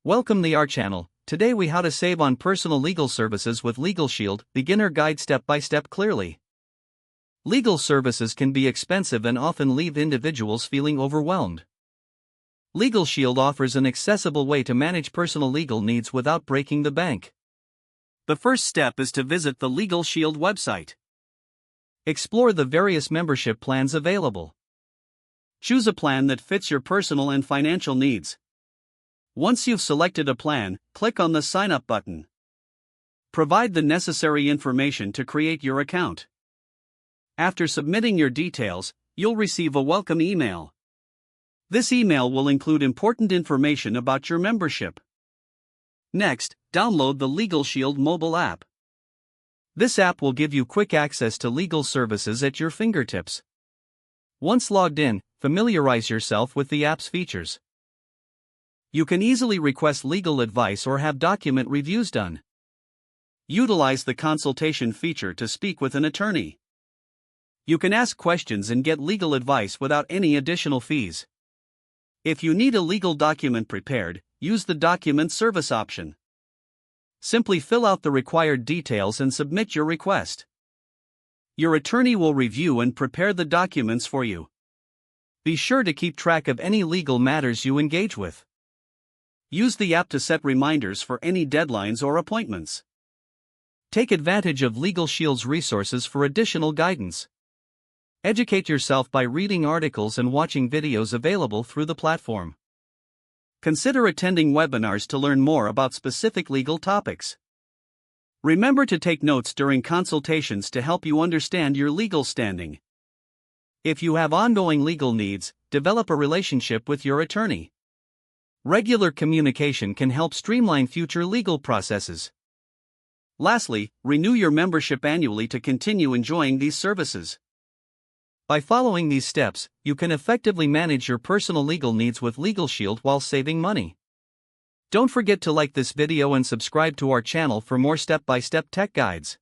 Welcome to our channel. Today we how to save on personal legal services with LegalShield, beginner guide step by step clearly. Legal services can be expensive and often leave individuals feeling overwhelmed. LegalShield offers an accessible way to manage personal legal needs without breaking the bank. The first step is to visit the LegalShield website. Explore the various membership plans available. Choose a plan that fits your personal and financial needs. Once you've selected a plan, click on the Sign Up button. Provide the necessary information to create your account. After submitting your details, you'll receive a welcome email. This email will include important information about your membership. Next, download the LegalShield mobile app. This app will give you quick access to legal services at your fingertips. Once logged in, familiarize yourself with the app's features. You can easily request legal advice or have document reviews done. Utilize the consultation feature to speak with an attorney. You can ask questions and get legal advice without any additional fees. If you need a legal document prepared, use the document service option. Simply fill out the required details and submit your request. Your attorney will review and prepare the documents for you. Be sure to keep track of any legal matters you engage with. Use the app to set reminders for any deadlines or appointments. Take advantage of LegalShield's resources for additional guidance. Educate yourself by reading articles and watching videos available through the platform. Consider attending webinars to learn more about specific legal topics. Remember to take notes during consultations to help you understand your legal standing. If you have ongoing legal needs, develop a relationship with your attorney. Regular communication can help streamline future legal processes. Lastly, renew your membership annually to continue enjoying these services. By following these steps, you can effectively manage your personal legal needs with LegalShield while saving money. Don't forget to like this video and subscribe to our channel for more step-by-step tech guides.